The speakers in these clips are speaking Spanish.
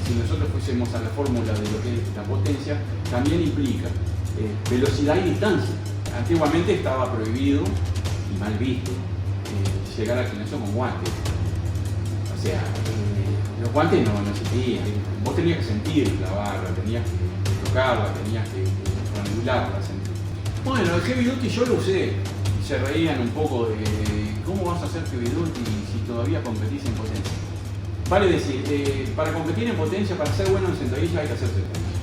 si nosotros fuésemos a la fórmula de lo que es la potencia, también implica velocidad y distancia. Antiguamente estaba prohibido y mal visto llegar al gimnasio con guantes. O sea, los guantes no existían. Vos tenías que sentir la barra, tenías que tocarla, tenías que triangularla, sentir. Bueno, el heavy duty yo lo usé y se reían un poco de cómo vas a hacer heavy duty si todavía competís en potencia. Vale decir, para competir en potencia, para ser bueno en sentadilla hay que hacer sentadilla.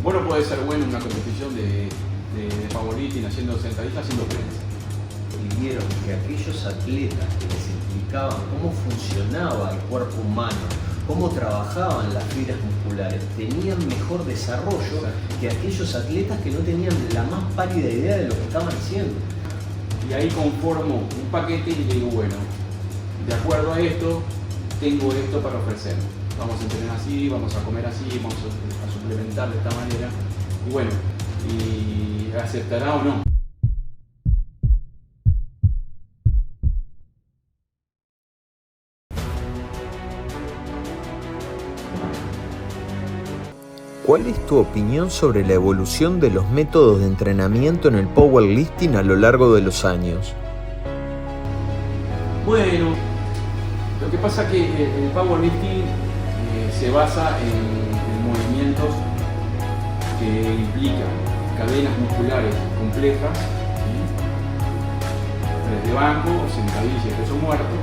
Vos no podés ser bueno en una competición de powerlifting haciendo sentadilla, haciendo prensa. Y vieron que aquellos atletas que les explicaban cómo funcionaba el cuerpo humano, cómo trabajaban las fibras musculares, tenían mejor desarrollo que aquellos atletas que no tenían la más pálida idea de lo que estaban haciendo. Y ahí conformo un paquete y le digo, bueno, de acuerdo a esto, tengo esto para ofrecer. Vamos a entrenar así, vamos a comer así, vamos a suplementar de esta manera. Y bueno, y aceptará o no. ¿Cuál es tu opinión sobre la evolución de los métodos de entrenamiento en el powerlifting a lo largo de los años? Bueno, lo que pasa es que el powerlifting se basa en movimientos que implican cadenas musculares complejas, ¿sí? Press de banco, sentadilla y peso muerto,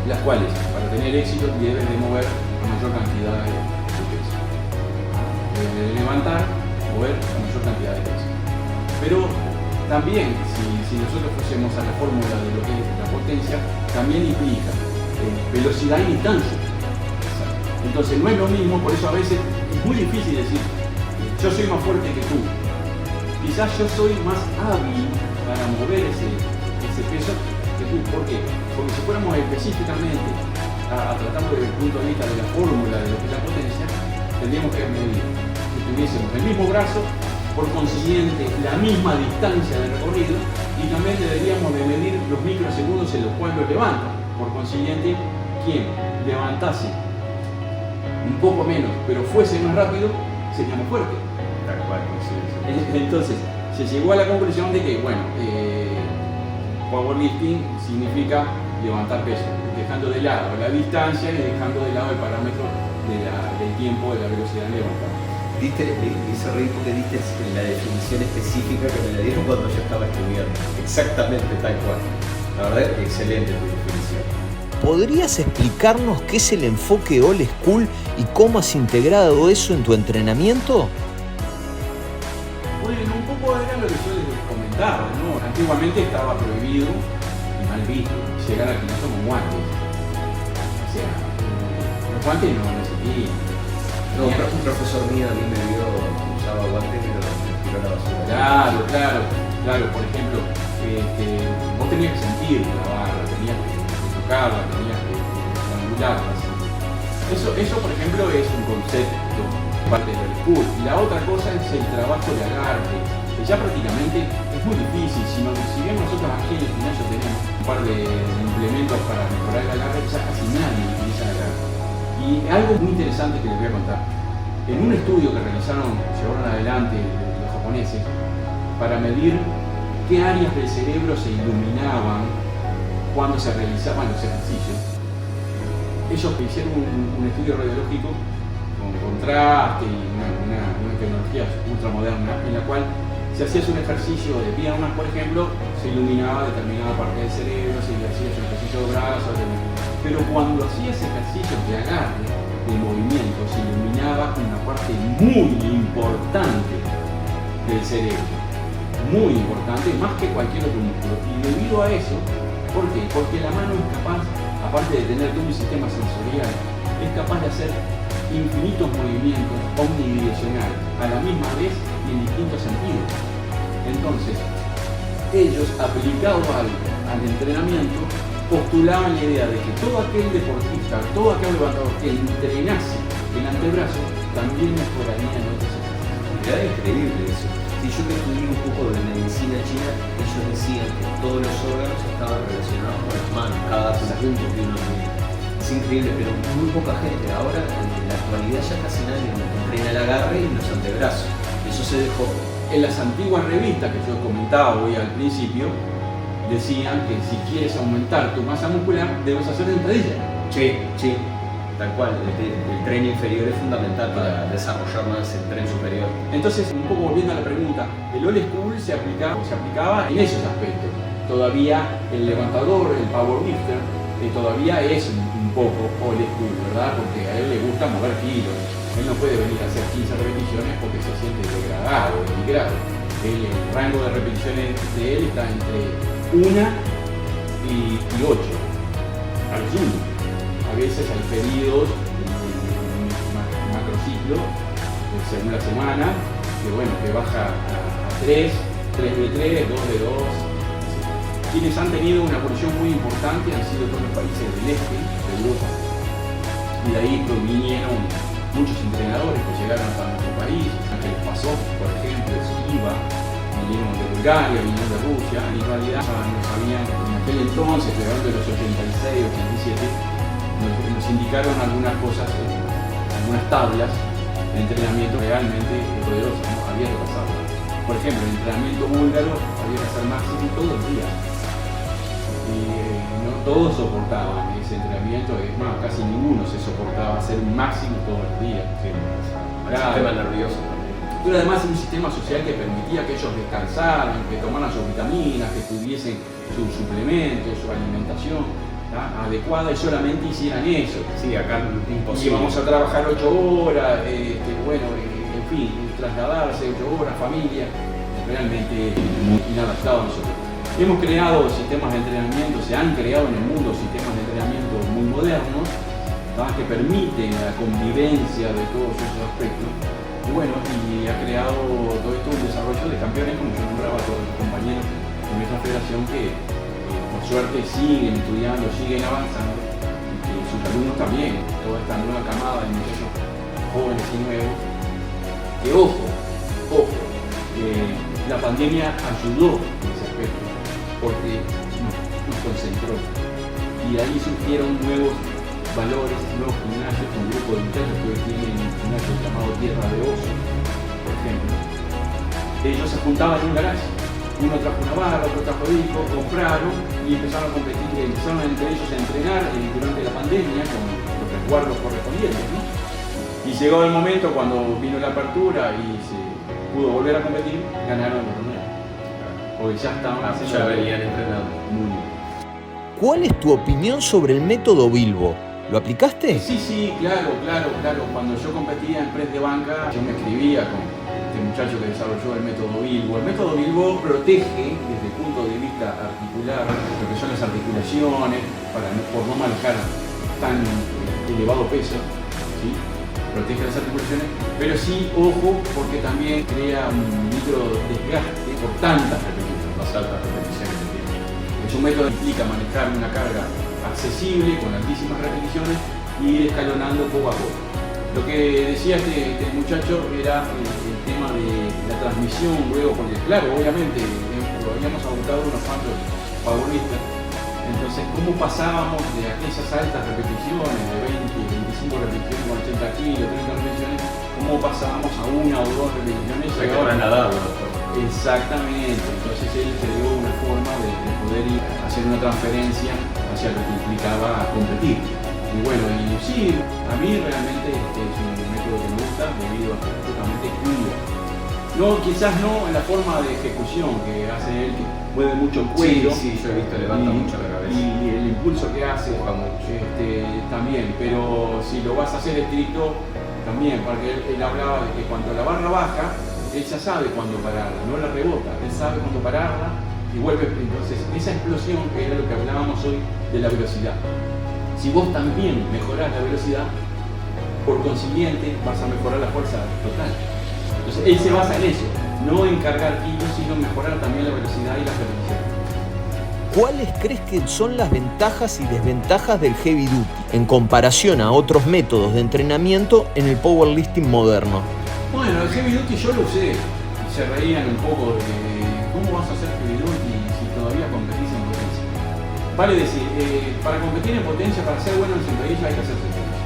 las cuales para tener éxito deben de mover la mayor cantidad de peso. Deben de levantar, mover la mayor cantidad de peso. Pero también, si nosotros fuésemos a la fórmula de lo que es la potencia, también implica velocidad y distancia. Entonces no es lo mismo, por eso a veces es muy difícil decir, yo soy más fuerte que tú. Quizás yo soy más hábil para mover ese peso que tú. ¿Por qué? Porque si fuéramos específicamente a tratarlo desde el punto de vista de la fórmula de lo que es la potencia, tendríamos que medir si tuviésemos el mismo brazo, por consiguiente la misma distancia de recorrido, y también deberíamos de medir los microsegundos en los cuales lo levanta. Por consiguiente, quien levantase un poco menos, pero fuese más rápido, sería más fuerte. Tal cual, Entonces, se llegó a la conclusión de que, bueno, powerlifting significa levantar peso, dejando de lado la distancia y dejando de lado el parámetro del tiempo, de la velocidad de levantar. Me hizo reír porque diste la definición específica que me la dieron cuando yo estaba estudiando. Exactamente tal cual. La verdad, excelente tu definición. ¿Podrías explicarnos qué es el enfoque old school y cómo has integrado eso en tu entrenamiento? Bueno, un poco era lo que yo les comentaba, ¿no? Antiguamente estaba prohibido y mal visto llegar al gimnasio con guantes. O sea, los guantes no existían. No, un profesor mío a mí me vio, usaba guantes y lo tiró a la basura. Claro. Por ejemplo, vos tenías que sentir la barra, tenías que tocarla, tenías que triangularla. Eso, por ejemplo, es un concepto parte del school. Y la otra cosa es el trabajo de agarre, que ya prácticamente es muy difícil. Si bien nosotros aquí en el gimnasio tenemos un par de implementos para mejorar el agarre, ya casi nadie utiliza el agarre. Y algo muy interesante que les voy a contar. En un estudio que llevaron adelante los japoneses para medir qué áreas del cerebro se iluminaban cuando se realizaban los ejercicios, ellos hicieron un estudio radiológico con contraste y una tecnología ultramoderna en la cual si hacías un ejercicio de piernas, por ejemplo, se iluminaba determinada parte del cerebro, si hacías un ejercicio de brazos, pero cuando hacías ejercicios de agarre, de movimiento, se iluminaba una parte muy importante del cerebro, muy importante, más que cualquier otro músculo. Y debido a eso, ¿por qué? Porque la mano es capaz, aparte de tener todo un sistema sensorial, es capaz de hacer infinitos movimientos omnidireccionales a la misma vez y en distintos sentidos. Entonces, ellos, aplicados al entrenamiento, postulaban la idea de que todo aquel deportista, todo aquel levantador que entrenase el antebrazo también mejoraría en otros ejercicios. Era increíble eso. Si yo que estudié un poco de medicina china, ellos decían que todos los órganos estaban relacionados con las manos, cada punto que uno tenía. Es increíble, pero muy poca gente. Ahora, en la actualidad, ya casi nadie entrena el agarre y los antebrazos. Eso se dejó. En las antiguas revistas que yo comentaba hoy al principio, decían que si quieres aumentar tu masa muscular, debes hacer sentadilla. Sí, sí, tal cual. El tren inferior es fundamental para desarrollar más el tren superior. Entonces, un poco volviendo a la pregunta, el old school se aplicaba en esos aspectos. Todavía el levantador, el powerlifter, todavía es un poco old school, ¿verdad? Porque a él le gusta mover kilos. Él no puede venir a hacer 15 repeticiones porque se siente degradado, denigrado. El rango de repeticiones de él está entre 1 y 8, al sumo. A veces hay pedidos en macrociclo, según la semana, que baja a 3 de 3, 2 de 2. Quienes han tenido una evolución muy importante han sido todos los países del este, de Europa. Y de ahí provinieron muchos entrenadores que llegaron hasta nuestro país, que les pasó, por ejemplo, Esquiva, vinieron de Bulgaria, vinieron de Rusia, y en realidad no sabían, en aquel entonces, hablando de los 86, 87, nos indicaron algunas cosas, algunas tablas de entrenamiento realmente poderosas, ¿no? Había que pasarlas. Por ejemplo, el entrenamiento búlgaro había que hacer máximo todos los días. Y no todos soportaban ese entrenamiento, es más, casi ninguno se soportaba hacer un máximo todos los días. Sí, el sistema nervioso también. Pero además un sistema social que permitía que ellos descansaran, que tomaran sus vitaminas, que tuviesen sus suplementos, su alimentación adecuada y solamente hicieran eso. Sí, acá imposible. Y vamos a trabajar 8 horas, en fin, trasladarse 8 horas, familia, realmente muy inadaptado a nosotros. Hemos creado sistemas de entrenamiento, se han creado en el mundo sistemas de entrenamiento muy modernos, que permiten la convivencia de todos esos aspectos. Y ha creado todo esto un desarrollo de campeones, como yo nombraba a todos los compañeros de nuestra federación que por suerte siguen estudiando, siguen avanzando, y que sus alumnos también, toda esta nueva camada de muchachos jóvenes y nuevos. Que ojo, la pandemia ayudó en ese aspecto, porque nos concentró. Y ahí surgieron nuevos valores, nuevos gimnasios, un grupo de muchachos que hoy tienen un gimnasio llamado Tierra de Oso, por ejemplo. Ellos se juntaban en un garaje, uno trajo una barra, otro trajo disco, compraron y empezaron a competir, empezaron entre ellos a entrenar durante la pandemia con los resguardos correspondientes, ¿no? Y llegó el momento cuando vino la apertura y se pudo volver a competir, ganaron el torneo. Porque ya estaban haciendo. Ya venían entrenando. Muy bien. ¿Cuál es tu opinión sobre el método Bilbo? ¿Lo aplicaste? Sí, claro. Cuando yo competía en press de banca, yo me escribía con este muchacho que desarrolló el método Bilbo. El método Bilbo protege desde el punto de vista articular lo que son las articulaciones, por no manejar tan elevado peso, ¿sí? Protege las articulaciones, pero sí, ojo, porque también crea un micro desgaste por tantas repeticiones, las altas repeticiones. Es un método que implica manejar una carga accesible con altísimas repeticiones y ir escalonando poco a poco. Lo que decía este muchacho era el tema de la transmisión luego, porque claro, obviamente lo habíamos agotado unos cuantos powerlifters. Entonces, ¿cómo pasábamos de aquellas altas repeticiones de 20, 25 repeticiones con 80 kilos, 30 repeticiones? ¿Cómo pasábamos a 1 o 2 repeticiones? Exactamente. Entonces él creó una forma de poder ir a hacer una transferencia hacia lo que implicaba competir. Y sí, a mí realmente es un método que me gusta debido a que justamente cuida. No, quizás no en la forma de ejecución que hace él, que mueve mucho el cuello. Sí, yo he visto, levanta mucho la cabeza. Y el impulso que hace también, pero si lo vas a hacer estricto, también, porque él hablaba de que cuando la barra baja, él ya sabe cuándo pararla, no la rebota, él sabe cuándo pararla y vuelve. Entonces, esa explosión, que era lo que hablábamos hoy de la velocidad. Si vos también mejorás la velocidad, por consiguiente vas a mejorar la fuerza total. Entonces él se basa en eso, no en cargar kilos, sino en mejorar también la velocidad y la repetición. ¿Cuáles crees que son las ventajas y desventajas del heavy duty en comparación a otros métodos de entrenamiento en el powerlifting moderno? Bueno, el heavy duty yo lo usé y se reían un poco de cómo vas a hacer heavy duty si todavía competís en potencia. vale decir, para competir en potencia, para ser bueno en sentadilla hay que hacer sentadilla.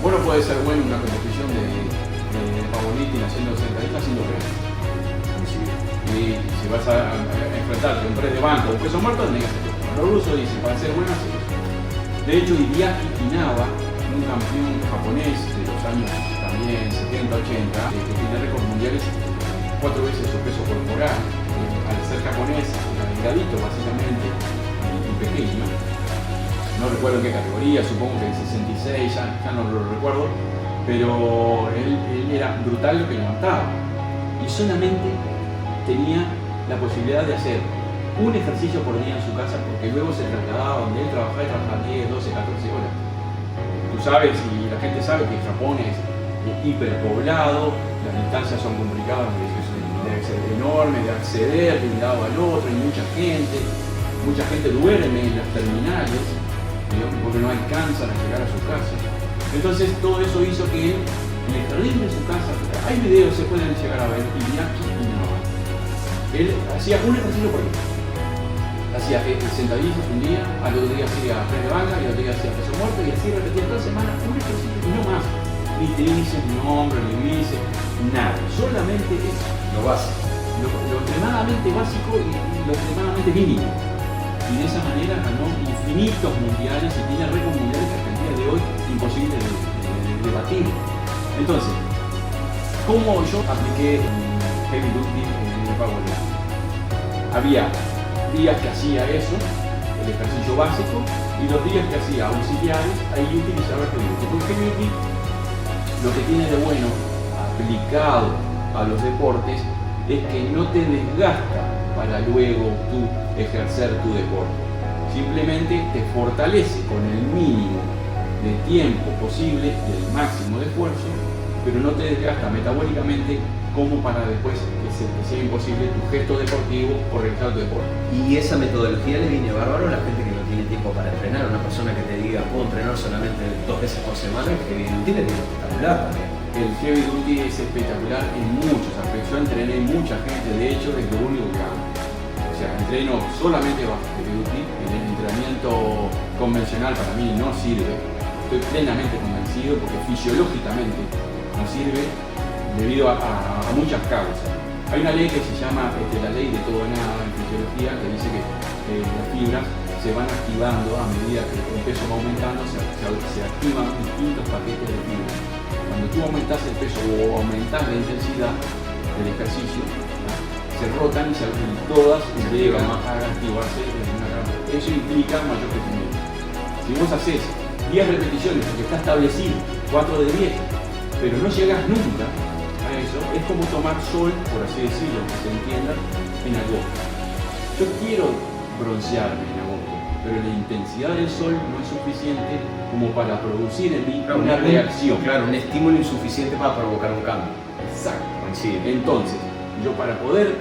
Vos no podés ser bueno en una competición de powerlifting haciendo sentadilla haciendo press. Y si vas a enfrentarte a un press de banco o un peso muerto, tenés que hacerlo. Los rusos dicen, para ser bueno, hacer eso. De hecho, Hideaki Inawa, un campeón japonés de los años también 70-80, que tiene récords mundiales 4 veces su peso corporal, al ser japonés, era delgadito básicamente y pequeño. No recuerdo en qué categoría, supongo que en 66, ya no lo recuerdo, pero él era brutal lo que levantaba y solamente tenía la posibilidad de hacer un ejercicio por día en su casa, porque luego se trasladaba donde él trabajaba 10, 12, 14 horas. Tú sabes, y la gente sabe que Japón es hiperpoblado, las distancias son complicadas, debe ser enorme, de acceder de un lado al otro, hay mucha gente duerme en las terminales, porque no alcanzan a llegar a su casa. Entonces todo eso hizo que él, en el jardín de su casa, hay videos, se pueden llegar a ver, Hideaki Inawa. Él hacía un ejercicio por día. Hacía sentadillas un día, al otro día hacía press de banca, y al otro día hacía peso muerto, y así repetía toda semana un ejercicio y no más. Ni tríceps, ni hombro, ni bíceps, nada. Solamente eso. Lo básico. Lo extremadamente básico y lo extremadamente mínimo. Y de esa manera ganó infinitos mundiales y tiene récords mundiales que hasta el día de hoy imposible de batir. Entonces, ¿cómo yo apliqué heavy duty en el powerlifting? Había días que hacía eso, el ejercicio básico, y los días que hacía auxiliares, ahí utilizaba el heavy duty. Porque el heavy duty lo que tiene de bueno aplicado a los deportes es que no te desgasta para luego tú ejercer tu deporte. Simplemente te fortalece con el mínimo de tiempo posible y el máximo de esfuerzo, pero no te desgasta metabólicamente como para después que sea imposible tu gesto deportivo o realizar tu deporte. Y esa metodología le viene bárbaro a la gente que no tiene tiempo para entrenar. Una persona que te diga, puedo entrenar solamente 2 veces por semana, que evidentemente tiene espectacular también. El heavy duty es espectacular en muchos aspectos. Yo entrené mucha gente, de hecho es lo único que hago. O sea, entreno solamente bajo heavy duty. El entrenamiento convencional para mí no sirve. Estoy plenamente convencido porque fisiológicamente no sirve debido a muchas causas. Hay una ley que se llama la ley de todo o nada en fisiología, que dice que las fibras se van activando a medida que el peso va aumentando, se activan distintos paquetes de fibras. Cuando tú aumentas el peso o aumentas la intensidad del ejercicio, se rotan y todas llegan a activarse en una gran. Eso implica mayor crecimiento. Si vos haces 10 repeticiones, porque está establecido 4 de 10, pero no llegas nunca a eso, es como tomar sol, por así decirlo, que se entienda, en agosto. Yo quiero broncearme en agosto, pero la intensidad del sol no es suficiente como para producir en mí una reacción. Claro, un estímulo insuficiente para provocar un cambio. Exacto. Sí. Entonces, yo para poder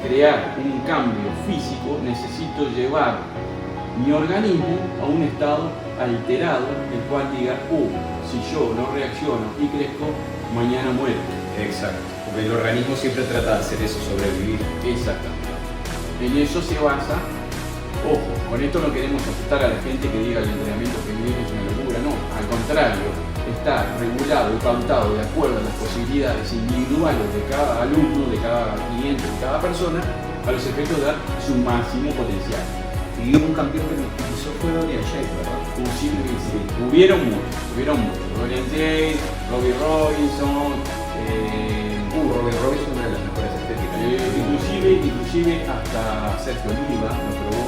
crear un cambio físico necesito llevar mi organismo a un estado alterado, el cual diga, si yo no reacciono y crezco, mañana muero. Exacto, porque el organismo siempre trata de hacer eso, sobrevivir. Exactamente. En eso se basa. Ojo, con esto no queremos asustar a la gente que diga el entrenamiento que viene es una locura, no, al contrario, está regulado y pautado de acuerdo a las posibilidades individuales de cada alumno, de cada cliente, de cada persona, a los efectos de dar su máximo potencial. Y un campeón que lo utilizó fue Dorian Yates, ¿verdad? Sí. Hubieron muchos. Dorian Yates, Robbie Robinson, Robbie Robinson es una de las mejores estéticas. Inclusive hasta Sergio Oliva lo probó.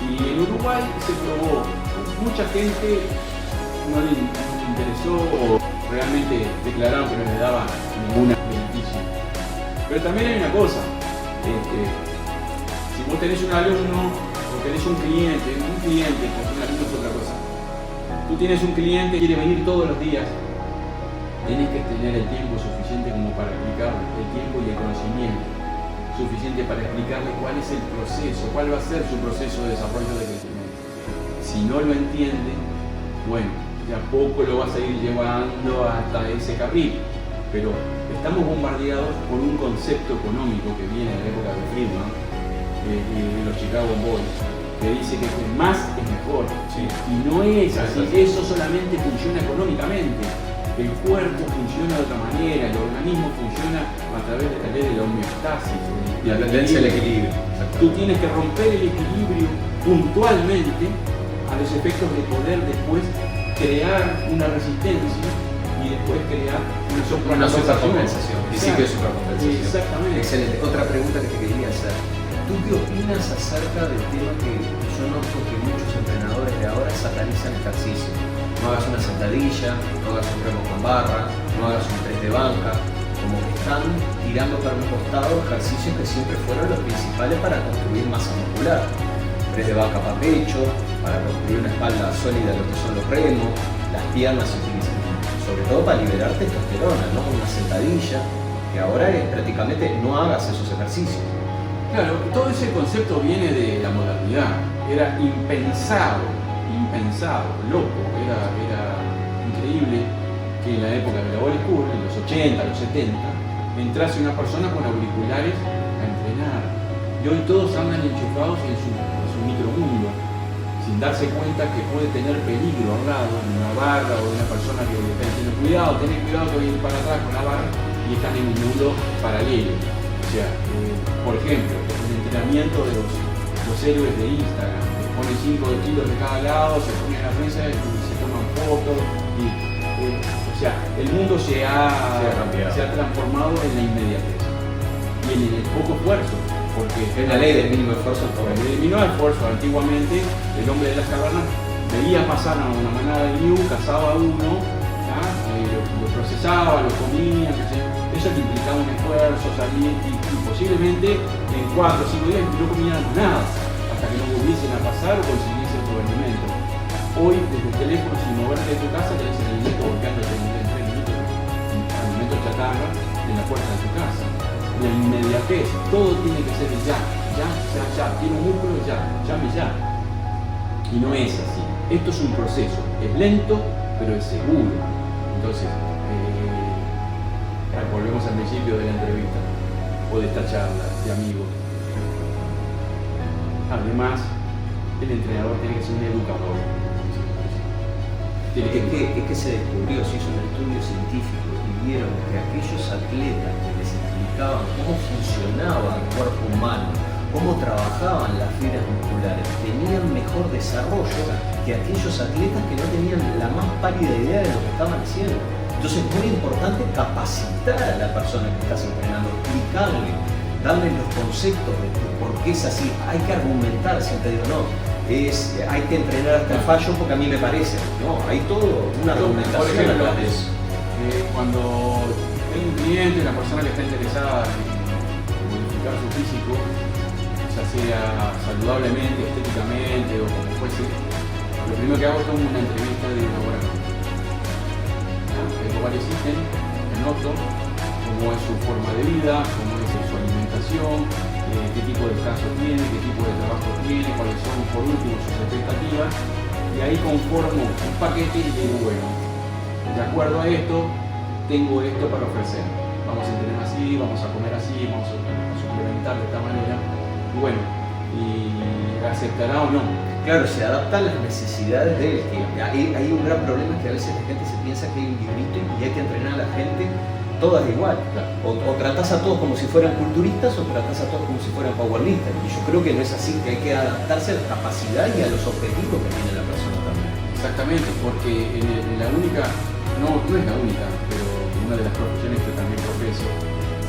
Y en Uruguay se probó. Mucha gente no le interesó o realmente declararon que no le daba ninguna beneficio. Pero también hay una cosa. Si vos tenés un alumno o tenés un cliente, porque un alumno es otra cosa. Tú tienes un cliente que quiere venir todos los días, tenés que tener el tiempo suficiente como para explicarle, el tiempo y el conocimiento suficiente para explicarle cuál es el proceso, cuál va a ser su proceso de desarrollo de crecimiento. Si no lo entiende, bueno, de a poco lo vas a ir llevando hasta ese carril, pero estamos bombardeados por un concepto económico que viene de la época de Friedman, de los Chicago Boys, que dice que más es mejor. Sí. Y no es así, eso solamente funciona económicamente. El cuerpo funciona de otra manera, el organismo funciona a través de la ley de la homeostasis. La tendencia al equilibrio. Tú tienes que romper el equilibrio puntualmente a los efectos de poder después crear una resistencia y después crear una supercompensación. Principio de supercompensación. Exactamente. Excelente. Otra pregunta que te quería hacer. ¿Tú qué opinas acerca del tema que yo noto que muchos entrenadores de ahora satanizan el ejercicio? No hagas una sentadilla, no hagas un remo con barra, no hagas un press de banca, como que están tirando para un costado ejercicios que siempre fueron los principales para construir masa muscular. Press de banca para pecho, para construir una espalda sólida de lo que son los remos, las piernas se utilizan sobre todo para liberar testosterona, ¿no? Una sentadilla, que ahora es prácticamente no hagas esos ejercicios. Claro, todo ese concepto viene de la modernidad. Era impensado, loco, era increíble que en la época de la old school, en los 80, los 70, entrase una persona con auriculares a entrenar. Y hoy todos andan enchufados en su micromundo, sin darse cuenta que puede tener peligro al lado, en una barra o de una persona que le está diciendo cuidado, tenés cuidado que viene para atrás con la barra, y están en un mundo paralelo. O sea, por ejemplo, el entrenamiento de los héroes de Instagram, que ponen 5 kilos de cada lado, se ponen a la mesa y se toman fotos. O sea, el mundo se ha transformado en la inmediatez y en el poco esfuerzo. Porque es la ley del mínimo esfuerzo. La ley del mínimo esfuerzo. Antiguamente, el hombre de las cavernas veía pasar a una manada de liu, cazaba a uno, lo procesaba, lo comía, eso te implicaba un esfuerzo, salir y posiblemente en 4 o 5 días no comían nada hasta que no volviesen a pasar o consiguiesen su alimento. Hoy, desde el teléfono, sin moverte de tu casa, tenés el alimento volcándote en 3 minutos, alimento chatarra en la puerta de tu casa. La inmediatez, todo tiene que ser ya, quiero un músculo ya. Y no es así. Esto es un proceso, es lento, pero es seguro. Entonces, volvemos al principio de la entrevista o de esta charla de amigos. Además, el entrenador tiene que ser un educador. Es que se descubrió, se hizo un estudio científico y vieron que aquellos atletas que les explicaban cómo funcionaba el cuerpo humano, cómo trabajaban las fibras musculares, tenían mejor desarrollo que aquellos atletas que no tenían la más pálida idea de lo que estaban haciendo. Entonces es muy importante capacitar a la persona que estás entrenando, explicarle, darle los conceptos de por qué es así. Hay que argumentar, siempre digo, no, hay que entrenar hasta el fallo porque a mí me parece. No, hay todo una argumentación. Por ejemplo, cuando hay un cliente, una persona que está interesada en modificar su físico, ya sea saludablemente, estéticamente o como fuese, lo primero que hago es tomar una entrevista de laboratorio. Cuál existen, noto cómo es su forma de vida, cómo es su alimentación, qué tipo de descanso tiene, qué tipo de trabajo tiene, cuáles son por último sus expectativas, y ahí conformo un paquete y digo, bueno, de acuerdo a esto, tengo esto para ofrecer. Vamos a entrenar así, vamos a comer así, vamos a suplementar de esta manera, y bueno, y aceptará o no. Claro, se adapta a las necesidades de él. Hay un gran problema que a veces la gente se piensa que hay un librito y hay que entrenar a la gente todas igual. Claro. O tratás a todos como si fueran culturistas o tratás a todos como si fueran powerliftas. Y yo creo que no es así, que hay que adaptarse a la capacidad y a los objetivos que tiene la persona también. Exactamente, porque la única, no es la única, pero una de las profesiones que también profeso,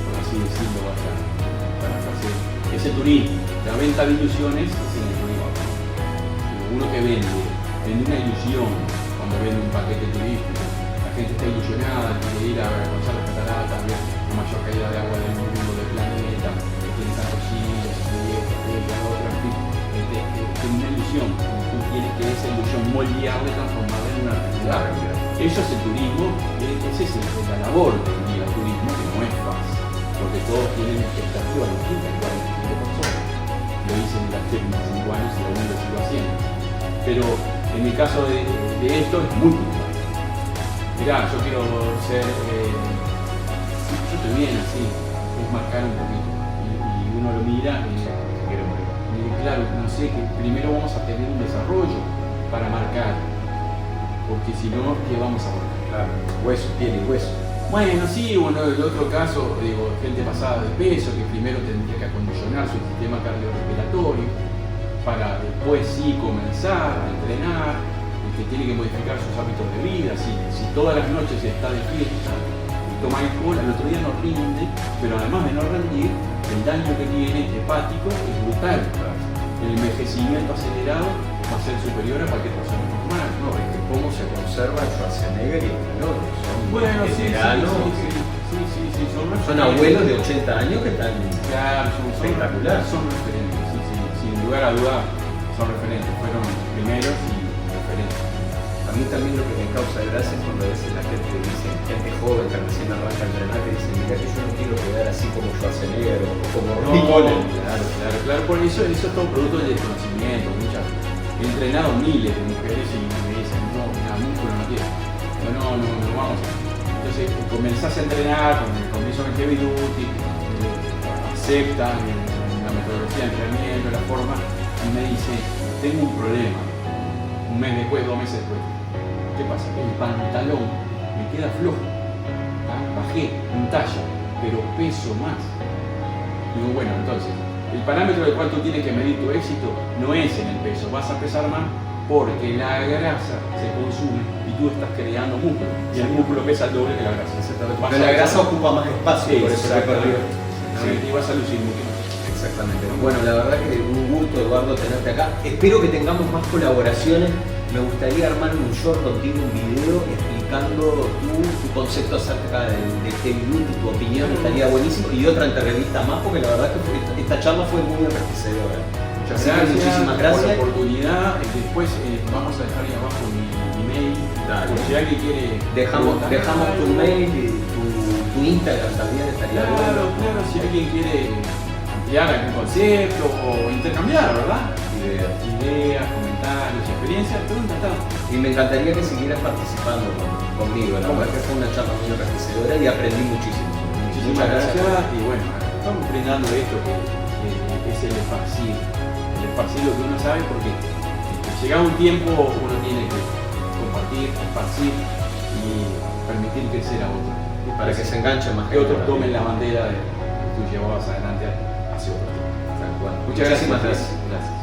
por así decirlo, para hacer, es el turismo. La venta de ilusiones es en el turismo. Uno que vende una ilusión cuando vende un paquete turístico. La gente está ilusionada, quiere ir a conocer las cataratas, ver la mayor caída de agua del mundo, del planeta, que tiene tantos siglos, de la otra, en fin. Tiene una ilusión. Tú tienes que esa ilusión moldearla y transformarla en una realidad. Eso es el turismo, esa es la labor del día del turismo, que no es fácil, porque todos tienen expectativas distintas, igual el tipo de personas. Lo hice en las 35 años y aún lo sigo haciendo. Pero en mi caso de esto es muy puntual. Mirá, yo quiero ser, yo estoy bien así, es marcar un poquito. Y uno lo mira y porque claro, no sé, que primero vamos a tener un desarrollo para marcar, porque si no, ¿qué vamos a marcar? Claro, hueso, piel y hueso. Bueno, sí, bueno, el otro caso, digo, gente pasada de peso que primero tendría que acondicionar su sistema cardiorrespiratorio para después sí comenzar a entrenar, que tiene que modificar sus hábitos de vida. Si todas las noches está de fiesta y toma alcohol, al otro día no rinde, pero además de no rendir, el daño que tiene hepático es brutal. El envejecimiento acelerado va a ser superior a cualquier persona normal. No, es que cómo se conserva Schwarzenegger y Stallone. Son Bueno, sí, veteranos, son abuelos de 80 años que están claro, espectaculares. Son referentes, sí, sin lugar a dudas son referentes, fueron primeros y referentes. A mí también lo que me causa gracia es cuando a veces la gente dice, gente joven que recién arranca a entrenar, que dice, mira que yo no quiero quedar así como Schwarzenegger o como Ronnie Coleman. Claro, por eso es todo producto del desconocimiento. He entrenado miles de mujeres y me dicen, no, mira, músculo no quiero. No, vamos. Entonces comenzás a entrenar con el comienzo del heavy duty, aceptan la metodología de entrenamiento, la forma, y me dice, tengo un problema. Un mes después, 2 meses después. ¿Qué pasa? El pantalón me queda flojo. Bajé un talla, pero peso más. Digo, bueno, entonces, el parámetro del cual tú tienes que medir tu éxito no es en el peso, vas a pesar más porque la grasa se consume y tú estás creando músculo. Y el músculo pesa el doble que la grasa. Pero la grasa ocupa más espacio, por eso se perdió. Y vas a lucir mucho más. Exactamente. Bueno, la verdad que un gusto, Eduardo, tenerte acá. Espero que tengamos más colaboraciones. Me gustaría armar un short contigo, un video explicando tu concepto acerca del heavy duty, tu opinión, estaría buenísimo. Y otra entrevista más, porque la verdad que esta charla fue muy enriquecedora. Muchas gracias, muchísimas gracias por la oportunidad. Después vamos a dejar ahí abajo mi email. Dale. Por si alguien quiere. Dejamos tu mail y tu Instagram también estaría bueno. Claro, si alguien quiere ampliar algún concepto o intercambiar, ¿verdad? Ideas, comentarios, experiencias, todo encantado. Y me encantaría que siguieras participando conmigo. La verdad que fue una charla muy enriquecedora y aprendí muchísimo. Muchísimas gracias. Y bueno, estamos brindando esto que es el esparcir. El esparcir lo que uno sabe, porque llegado un tiempo uno tiene que compartir, esparcir y permitir crecer a otros. Para que se enganchen más. Que otros tomen la bandera que tú llevabas adelante hace otro tiempo. Tal cual. Muchas gracias. Gracias.